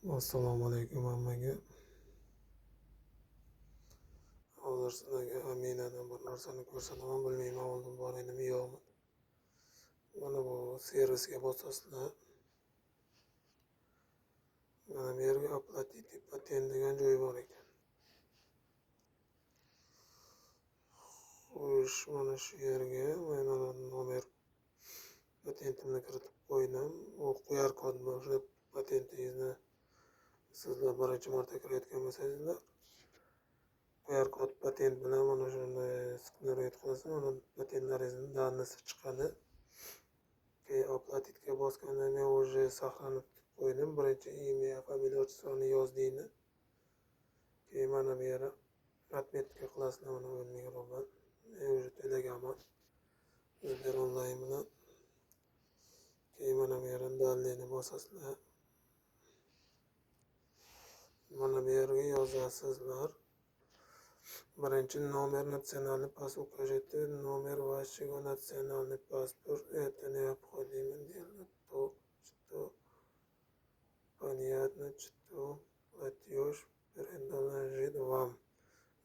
Assalomu alaykum hammaga. Hozir sizlarga Aminadan bir narsani ko'rsataman. Bilmayman oldin bor edimi yo'qmi. Mana bu servisga bosasizlar. Mana bu yerga oplатить patent degan joy bor ekan. Xo'sh, mana shu yerga men nomer patentimni kiritib qo'ydim. U QR kod bor. Patentingizni sizlar birinchi marta kiritgan bo'lsangizlar, QR kod patent bilan mana shunday sknerga qilasizlar, mana patentlaringizni danisi chiqadi. Keyin oplатить bosganda men уже saqlanib qo'ydim. Birinchi imya, familiya, otchествоni yoz deydi. Keyin mana bu yerga отметка qilasizlar, mana 10 000 rubl. Men уже to'laganman. Sber onlayn bilan. Keyin mana bu yerdan dalilni bosasizlar. Mana bu yerga yozasizlar. Birinchi nomer naциональный паспорт укажите, номер вашего национальный паспорт. Это необходимо делать то, что понятно, что платеж принадлежит вам.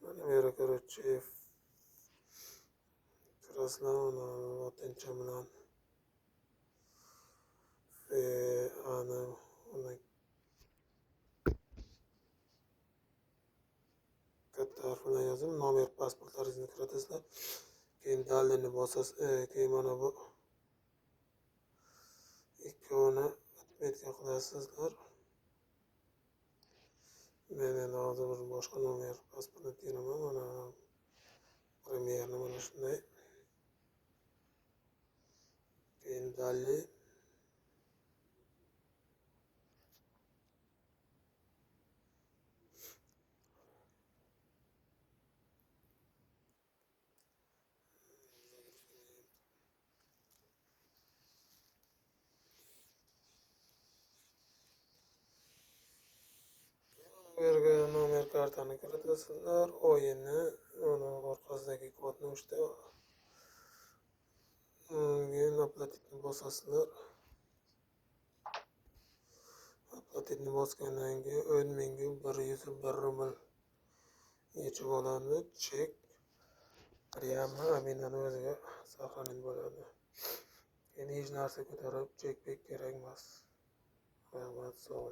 Mana bu yerga короче kirasizlar, lotincha bilan katta harf bilan yozib, nomer pasportlaringizni kiritasizlar. Keyin dalilni bosasiz. Keyin mana bu ikkovini отметка qilasizlar. Men endi hozir bir boshqa nomer pasportni teraman. Mana premyerni mana shunday. Keyin dalil. Bu yerga nomer kartani kiritasizlar, oyini, uni orqasidagi kodni uchta. Keyin oplатить bosasizlar. Oplатить bosgandan keyin 10 101 rubl yechib oladi. Chek prямо Aminani o'ziga saqlanib bo'ladi. Endi hech narsa ko'tarib chek kerak emas. Rahmat, sog'